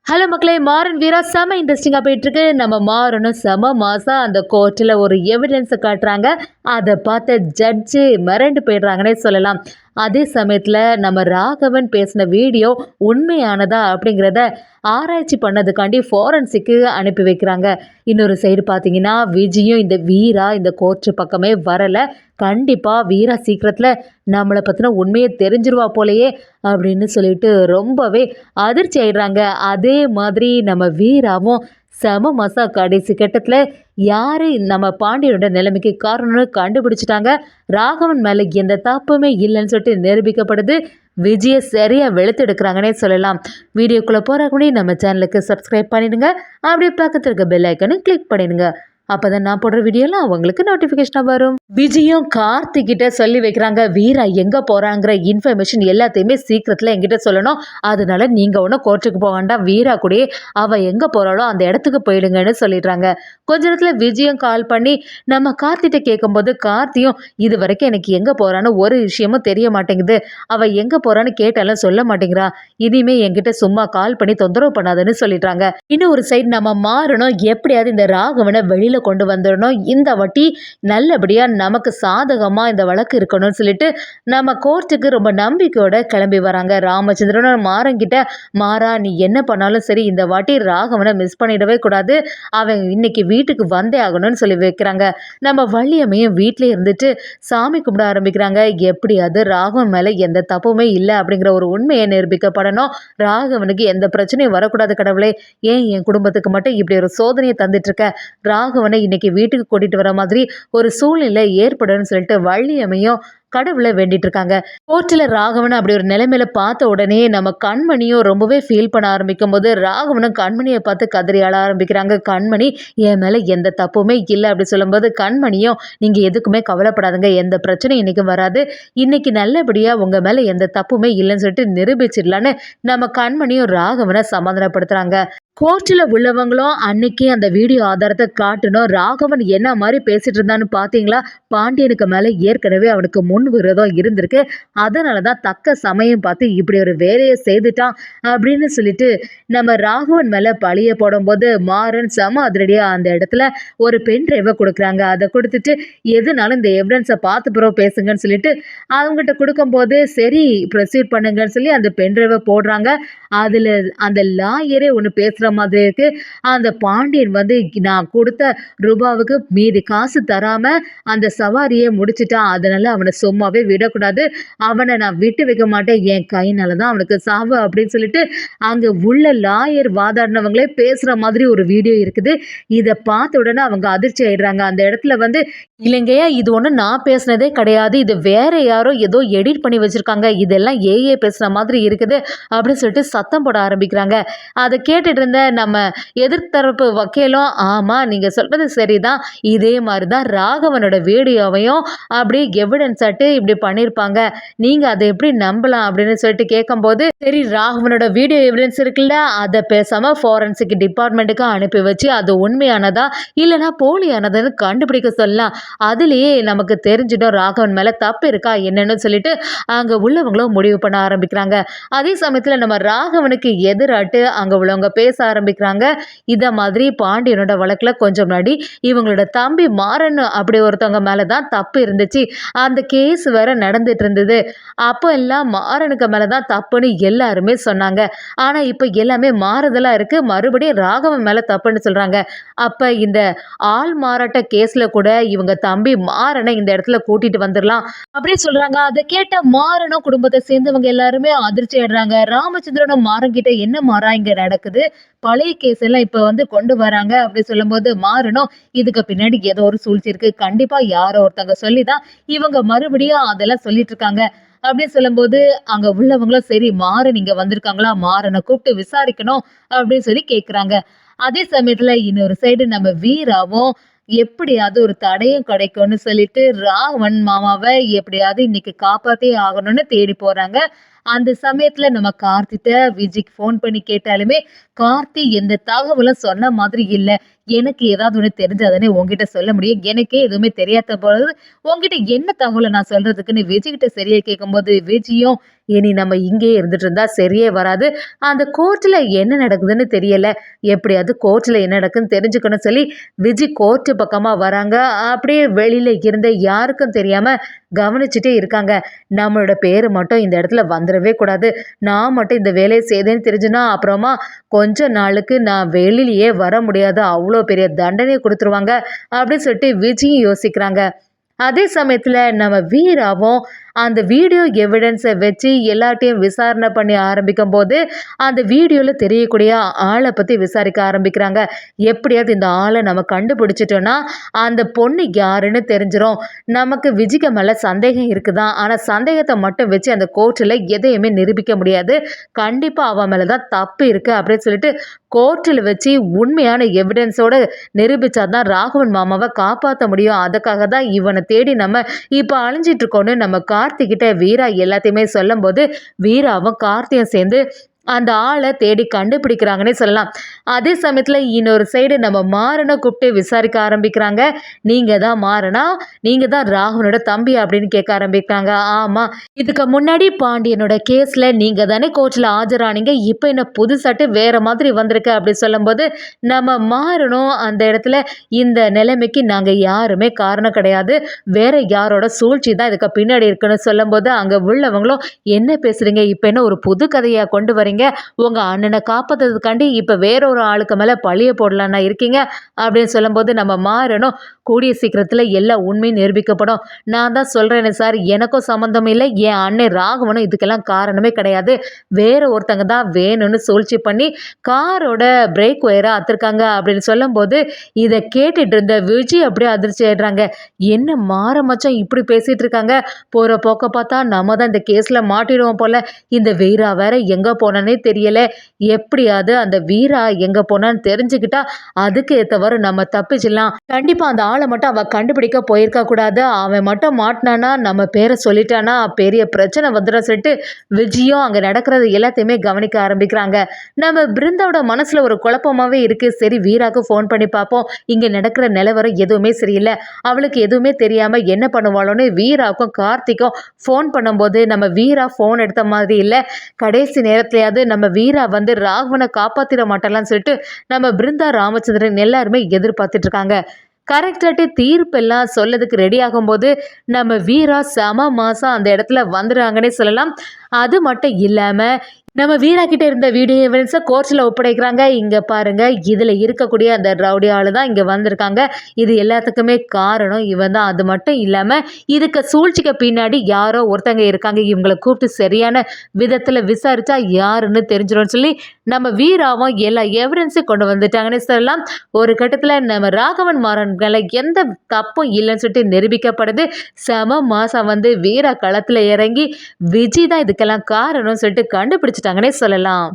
Hello மக்களே, மாறன் வீரா செம இன்ட்ரெஸ்டிங்காக போயிட்டுருக்கு. நம்ம மாறனும் செம மாதம் அந்த கோர்ட்டில் ஒரு எவிடன்ஸை காட்டுறாங்க. அதை பார்த்த ஜட்ஜு மிரண்டு போயிடுறாங்கன்னே சொல்லலாம். அதே சமயத்தில் நம்ம ராகவன் பேசின வீடியோ உண்மையானதா அப்படிங்கிறத ஆராய்ச்சி பண்ணதுக்காண்டி ஃபாரன்சிக்கு அனுப்பி வைக்கிறாங்க. இன்னொரு சைடு பார்த்தீங்கன்னா விஜயும் இந்த வீரா இந்த கோர்ட்டு பக்கமே வரலை. கண்டிப்பாக வீரா சீக்கிரத்தில் நம்மளை பற்றின உண்மையை தெரிஞ்சிருவா போலையே அப்படின்னு சொல்லிட்டு ரொம்பவே அதிர்ச்சி ஆயிடுறாங்க. அதே மாதிரி நம்ம வீராவும் செம மசா கடைசி கட்டத்தில் யாரு நம்ம பாண்டியனோட நிலைமைக்கு காரணம்னு கண்டுபிடிச்சிட்டாங்க. ராகவன் மேலே எந்த தப்புமே இல்லைன்னு சொல்லிட்டு நிரூபிக்கப்படுது. விஜயை சரியாக வெளுத்தெடுக்கிறாங்கன்னே சொல்லலாம். வீடியோக்குள்ளே போகிறக்கு முன்னாடி நம்ம சேனலுக்கு சப்ஸ்கிரைப் பண்ணிடுங்க. அப்படியே பக்கத்தில் இருக்க பெல் ஐக்கனை கிளிக் பண்ணிடுங்க. அப்போதான் நான் போடுற வீடியோலாம் அவங்களுக்கு நோட்டிஃபிகேஷனாக வரும். விஜயும் கார்த்திகிட்ட சொல்லி வைக்கிறாங்க, வீரா எங்கே போகிறாங்கிற இன்ஃபர்மேஷன் எல்லாத்தையுமே சீக்கிரத்தில் என்கிட்ட சொல்லணும். அதனால நீங்கள் ஒன்றும் கோர்ட்டுக்கு போக வேண்டாம், வீரா கூடயே அவள் எங்கே போகிறாளோ அந்த இடத்துக்கு போயிடுங்கன்னு சொல்லிடுறாங்க. கொஞ்ச நேரத்தில் விஜயம் கால் பண்ணி நம்ம கார்த்திகிட்ட கேட்கும்போது கார்த்தியும் இது வரைக்கும் எனக்கு எங்கே போகிறான்னு ஒரு விஷயமும் தெரிய மாட்டேங்குது, அவள் எங்கே போகிறான்னு கேட்டாலும் சொல்ல மாட்டேங்கிறா, இனிமே என்கிட்ட சும்மா கால் பண்ணி தொந்தரவு பண்ணாதுன்னு சொல்லிடுறாங்க. இன்னும் ஒரு சைடு நம்ம மாறணும், எப்படியாவது இந்த ராகவனை வெளியில் கொண்டு வந்துடணும், இந்த வட்டி நல்லபடியாக நமக்கு சாதகமாக இந்த வழக்கு இருக்கணும்னு சொல்லிட்டு நம்ம கோர்ட்டுக்கு ரொம்ப நம்பிக்கையோட கிளம்பி வராங்க. ராமச்சந்திரன் மாறங்கிட்ட, மாறா நீ என்ன பண்ணாலும் சரி இந்த வாட்டி ராகவனை மிஸ் பண்ணிடவே கூடாது, அவன் இன்னைக்கு வீட்டுக்கு வந்தே ஆகணும்னு சொல்லி வைக்கிறாங்க. நம்ம வள்ளியம்மையும் வீட்டிலே இருந்துட்டு சாமி கும்பிட ஆரம்பிக்கிறாங்க. எப்படியாவது ராகவன் மேலே எந்த தப்புமே இல்லை அப்படிங்கிற ஒரு உண்மையை நிரூபிக்கப்படணும், ராகவனுக்கு எந்த பிரச்சனையும் வரக்கூடாது கடவுளே, ஏன் என் குடும்பத்துக்கு மட்டும் இப்படி ஒரு சோதனையை தந்துட்டு இருக்க, ராகவனை இன்னைக்கு வீட்டுக்கு கூட்டிட்டு வர மாதிரி ஒரு சூழ்நிலை ஏற்படும்னு சொல்லிட்டு வள்ளியம்மையும் கடவுளை வேண்டிட்டு இருக்காங்க. கோர்ட்டில் ராகவன் அப்படி ஒரு நிலைமையில பார்த்த உடனே நம்ம கண்மணியும் ரொம்பவே ஃபீல் பண்ண ஆரம்பிக்கும் போது ராகவனும் கண்மணியை பார்த்து கதறி அழ ஆரம்பிக்கிறாங்க. கண்மணி என் மேலே எந்த தப்புமே இல்லை அப்படி சொல்லும்போது கண்மணியும் நீங்கள் எதுக்குமே கவலைப்படாதுங்க, எந்த பிரச்சனையும் இன்னைக்கு வராது, இன்னைக்கு நல்லபடியாக உங்கள் மேலே எந்த தப்புமே இல்லைன்னு சொல்லிட்டு நிரூபிச்சிடலான்னு நம்ம கண்மணியும் ராகவனை சமாதானப்படுத்துகிறாங்க. கோர்ட்டில் உள்ளவங்களும் அன்னைக்கு அந்த வீடியோ ஆதாரத்தை காட்டணும், ராகவன் என்ன மாதிரி பேசிட்டு இருந்தான்னு பார்த்தீங்களா, பாண்டியனுக்கு மேலே ஏற்கனவே அவனுக்கு முன் விரோதம் இருந்திருக்கு, அதனால தான் தக்க சமயம் பார்த்து இப்படி ஒரு வேலையை செய்துட்டான் அப்படின்னு சொல்லிட்டு நம்ம ராகவன் மேலே பழிய போடும்போது மாறன் செம அதிரடியாக அந்த இடத்துல ஒரு பென் டிரைவை கொடுக்குறாங்க. அதை கொடுத்துட்டு எதுனாலும் இந்த எவிடன்ஸை பார்த்து பிறகு பேசுங்கன்னு சொல்லிட்டு அவங்ககிட்ட கொடுக்கும்போது சரி ப்ரொசீட் பண்ணுங்கன்னு சொல்லி அந்த பென் டிரைவை போடுறாங்க. அதில் அந்த லாயரே ஒன்று பேசுகிற மாதிரி இருக்கு. அந்த பாண்டியன் வந்து நான் கொடுத்த ரூபாவுக்கு மீதி காசு தராம அந்த சவாரியை முடிச்சிட்டான், அதனால அவனை சும்மாவே விடக்கூடாது, அவனை நான் விட்டு வைக்க மாட்டேன், என் கைனால தான் அவனுக்கு சாவு அப்படின்னு சொல்லிட்டு அங்கே உள்ள லாயர் வாதாடினவங்களே பேசுகிற மாதிரி ஒரு வீடியோ இருக்குது. இதை பார்த்த உடனே அவங்க அதிர்ச்சி ஆயிடுறாங்க. அந்த இடத்துல வந்து இல்லைங்கய்யா, இது ஒன்றும் நான் பேசுனதே கிடையாது, இது வேற யாரோ ஏதோ எடிட் பண்ணி வச்சிருக்காங்க, இதெல்லாம் ஏஏ பேசுகிற மாதிரி இருக்குது அப்படின்னு சொல்லிட்டு சத்தம் போட ஆரம்பிக்கிறாங்க. அதை கேட்டுட்டு இருந்த நம்ம எதிர்த்தரப்பு வக்கீலும் ஆமாம் நீங்கள் சொல்கிறது சரிதான், இதே மாதிரி தான் ராகவனோட வீடியோவையும் அப்படியே எவிடன்ஸ் ஆட்டு இப்படி பண்ணியிருப்பாங்க, நீங்கள் அதை எப்படி நம்பலாம் அப்படின்னு சொல்லிட்டு கேட்கும்போது சரி ராகவனோட வீடியோ எவிடன்ஸ் இருக்குல்ல, அதை பேசாமல் ஃபாரன்சிக் டிபார்ட்மெண்ட்டுக்கு அனுப்பி வச்சு அது உண்மையானதா இல்லைனா போலியானதுன்னு கண்டுபிடிக்க சொல்லலாம், அதுலேயே நமக்கு தெரிஞ்சிடும் ராகவன் மேலே தப்பு இருக்கா என்னன்னு சொல்லிட்டு அங்கே உள்ளவங்களும் முடிவு பண்ண ஆரம்பிக்கிறாங்க. அதே சமயத்தில் நம்ம ராகவனுக்கு எதிராட்டு அங்கே உள்ளவங்க பேச ஆரம்பிக்கிறாங்க. இதை மாதிரி பாண்டியனோட வழக்கில் கொஞ்சம் முன்னாடி இவங்களோட தம்பி மாறன் அப்படி ஒருத்தவங்க மேலே தான் தப்பு இருந்துச்சு, அந்த கேஸ் வேற நடந்துட்டு இருந்தது, அப்போ எல்லாம் மாறனுக்கு மேலே தான் தப்புன்னு எல்லாருமே சொன்னாங்க, ஆனால் இப்போ எல்லாமே மாறுதலாக இருக்குது, மறுபடியும் ராகவன் மேலே தப்புன்னு சொல்கிறாங்க. அப்போ இந்த ஆள் மாறாட்ட கேஸில் கூட இவங்க தம்பி மாறனை இந்த இடத்துல கூட்டிட்டு வந்துடலாம் அப்படின்னு சொல்கிறாங்க. அதை கேட்ட மாறனும் குடும்பத்தை சேர்ந்தவங்க எல்லாருமே அதிர்ச்சி ஆயிடுறாங்க. ராமச்சந்திரனும் மாறன்கிட்ட என்ன மாறா இங்கே நடக்குது, பழைய கேஸ் எல்லாம் இப்போ வந்து கொண்டு வராங்க அப்படி சொல்லும்போது மாறனும் இதுக்கு பின்னாடி ஏதோ ஒரு சூழ்ச்சி இருக்கு, கண்டிப்பாக யாரோ ஒருத்தவங்க சொல்லி தான் இவங்க மறுபடியும் அதெல்லாம் சொல்லிட்டு இருக்காங்க அப்படின்னு சொல்லும்போது அங்கே உள்ளவங்களும் சரி மாறன் இங்கே வந்திருக்காங்களா, மாறனை கூப்பிட்டு விசாரிக்கணும் அப்படின்னு சொல்லி கேட்குறாங்க. அதே சமயத்தில் இன்னொரு சைடு நம்ம வீராவும் எப்படியாவது ஒரு தடயம் கிடைக்கும்னு சொல்லிட்டு ராவன் மாமாவை எப்படியாவது இன்னைக்கு காப்பாத்தே ஆகணும்னு தேடி போறாங்க. அந்த சமயத்துல நம்ம கார்த்திட்ட விஜய்க்கு ஃபோன் பண்ணி கேட்டாலுமே கார்த்தி எந்த தகவலும் சொன்ன மாதிரி இல்லை, எனக்கு ஏதாவது ஒன்று தெரிஞ்சாதானே உங்ககிட்ட சொல்ல முடியும், எனக்கே எதுவுமே தெரியாத பொழுது உங்ககிட்ட என்ன தகவலை நான் சொல்றதுக்குன்னு விஜய்கிட்ட சரியா கேட்கும்போது விஜயும் இனி நம்ம இங்கேயே இருந்துட்டு இருந்தா சரியே வராது. அந்த கோர்ட்டில் என்ன நடக்குதுன்னு தெரியல. எப்படியாவது கோர்ட்டில் என்ன நடக்குதுன்னு தெரிஞ்சுக்கணும் சொல்லி விஜி கோர்ட்டு பக்கமாக வராங்க. அப்படியே வெளியில் இருந்த யாருக்கும் தெரியாமல் கவனிச்சுட்டே இருக்காங்க. நம்மளோட பேர் மட்டும் இந்த இடத்துல வந்துடவே கூடாது. நான் மட்டும் இந்த வேலையை செய்தேன்னு தெரிஞ்சுன்னா அப்புறமா கொஞ்ச நாளுக்கு நான் வெளியிலேயே வர முடியாது. அவ்வளோ பெரிய தண்டனை கொடுத்துருவாங்க அப்படின்னு சொல்லிட்டு விஜயும் யோசிக்கிறாங்க. அதே சமயத்தில் நம்ம வீராவும் அந்த வீடியோ எவிடன்ஸை வச்சு எல்லாத்தையும் விசாரணை பண்ணி ஆரம்பிக்கும் போது அந்த வீடியோவில் தெரியக்கூடிய ஆளை பற்றி விசாரிக்க ஆரம்பிக்கிறாங்க. எப்படியாவது இந்த ஆளை நம்ம கண்டுபிடிச்சிட்டோன்னா அந்த பொண்ணு யாருன்னு தெரிஞ்சிடும். நமக்கு விஜிக்கு மேலே சந்தேகம் இருக்குதான், ஆனால் சந்தேகத்தை மட்டும் வச்சு அந்த கோர்ட்டில் எதையுமே நிரூபிக்க முடியாது. கண்டிப்பாக அவன் மேலே தான் தப்பு இருக்குது அப்படின்னு சொல்லிட்டு கோர்ட்டில் வச்சு உண்மையான எவிடன்ஸோட நிரூபித்தாதான் ராகவன் மாமாவை காப்பாற்ற முடியும். அதுக்காக தான் இவனை தேடி நம்ம இப்போ அழிஞ்சிட்டு இருக்கோன்னு நம்ம கார்த்திகிட்ட வீரா எல்லாத்தையுமே சொல்லும்போது வீராவும் கார்த்தியும் சேர்ந்து அந்த ஆளை தேடி கண்டுபிடிக்கிறாங்கன்னே சொல்லலாம். அதே சமயத்தில் இன்னொரு சைடு நம்ம மாறனை கூப்பிட்டு விசாரிக்க ஆரம்பிக்கிறாங்க. நீங்கள் தான் மாறனா, நீங்கள் தான் ராகுனோட தம்பி அப்படின்னு கேட்க ஆரம்பிக்கிறாங்க. ஆமாம், இதுக்கு முன்னாடி பாண்டியனோட கேஸில் நீங்கள் தானே கோர்ட்டில் ஆஜரானீங்க, இப்போ என்ன புதுசாட்டு வேறு மாதிரி வந்திருக்கு அப்படின்னு சொல்லும்போது நம்ம மாறனும் அந்த இடத்துல இந்த நிலைமைக்கு நாங்கள் யாருமே காரணம் கிடையாது, வேற யாரோட சூழ்ச்சி தான் இதுக்கு பின்னாடி இருக்குன்னு சொல்லும்போது அங்கே உள்ளவங்களும் என்ன பேசுகிறீங்க, இப்போ என்ன ஒரு புது கதையாக கொண்டு வரீங்க, உங்க அண்ணனை காப்பாத்துறதுக்காண்டி இப்ப வேற ஒரு ஆளுக்கு மேல பழிய போடலான்னா இருக்கீங்க அப்படின்னு சொல்லும்போது நம்ம மாறணும். கூடிய சீக்கிரத்துல எல்லா உண்மையும் நிரூபிக்கப்படும். நான் தான் சொல்றேன்னு சார், எனக்கும் சம்மந்தம் இல்லை, என் அண்ணன் ராகவனும் இதுக்கெல்லாம் காரணமே கிடையாது, வேற ஒருத்தங்க தான் வேணும்னு சூழ்ச்சி பண்ணி காரோட பிரேக் ஒயரை அத்திருக்காங்க அப்படின்னு சொல்லும்போது இதை கேட்டுட்டு இருந்த விஜய் அப்படியே அதிர்ச்சி ஆயிடுறாங்க. என்ன மாற மச்சான் இப்படி பேசிட்டு இருக்காங்க, போற போக்க பார்த்தா நம்ம தான் இந்த கேஸ்ல மாட்டிடுவோம் போல, இந்த வீரா வேற எங்க போன தெரியல, எப்படியாவது அந்த வீரா எங்க போனான்னு தெரிஞ்சுக்கிட்டா அதுக்கு ஏத்தவரை நம்ம தப்பிச்சிடலாம். கண்டிப்பா அந்த ஆளை மட்டும் அவ கண்டுபிடிக்க போயிருக்க கூடாது, அவன் மட்டும் மாட்டினானா நம்ம பேரை சொல்லிட்டானா பெரிய பிரச்சனை வந்துடும் சொல்லிட்டு விஜயும் அங்க நடக்கிறது எல்லாத்தையுமே கவனிக்க ஆரம்பிக்கிறாங்க. நம்ம பிருந்தாவோட மனசுல ஒரு குழப்பமாவே இருக்கு. சரி வீராக்கு ஃபோன் பண்ணி பார்ப்போம், இங்க நடக்கிற நிலவரம் எதுவுமே சரியில்லை, அவளுக்கு எதுவுமே தெரியாம என்ன பண்ணுவாளோன்னு வீராக்கும் கார்த்திக்கும் ஃபோன் பண்ணும்போது நம்ம வீரா ஃபோன் எடுத்த மாதிரி இல்லை. கடைசி நேரத்திலேயாவது நம்ம வீரா வந்து ராகவனை காப்பாத்திட மாட்டாளான்னு சொல்லிட்டு நம்ம பிருந்தா ராமச்சந்திரன் எல்லாருமே எதிர்பார்த்துட்டு இருக்காங்க. கரெக்டாட்டு தீர்ப்பெல்லாம் சொல்லதுக்கு ரெடி ஆகும்போது நம்ம வீரா செம மாசம் அந்த இடத்துல வந்துடுறாங்கன்னே சொல்லலாம். அது மட்டும் இல்லாமல் நம்ம வீரா கிட்ட இருந்த வீடியோ எவிடன்ஸை கோர்ட்டில் ஒப்படைக்கிறாங்க. இங்கே பாருங்க, இதில் இருக்கக்கூடிய அந்த ரவுடி ஆள் தான் இங்கே வந்திருக்காங்க, இது எல்லாத்துக்குமே காரணம் இவன் தான். அது மட்டும் இல்லாமல் இதுக்கு சூழ்ச்சிக்கு பின்னாடி யாரோ ஒருத்தங்க இருக்காங்க, இவங்களை கூப்பிட்டு சரியான விதத்தில் விசாரிச்சா யாருன்னு தெரிஞ்சிடும்னு சொல்லி நம்ம வீராவும் எல்லா எவிடன்ஸையும் கொண்டு வந்துட்டாங்கன்னு சொல்லலாம். ஒரு கட்டத்தில் நம்ம ராகவன் மாறன்களை எந்த தப்பும் இல்லைன்னு சொல்லிட்டு நிரூபிக்கப்படுது. செம மாசம் வந்து வீரா களத்தில் இறங்கி விஜய் தான் இதுக்கெல்லாம் காரணம்னு சொல்லிட்டு கண்டுபிடிச்சிட்டாங்கன்னே சொல்லலாம்.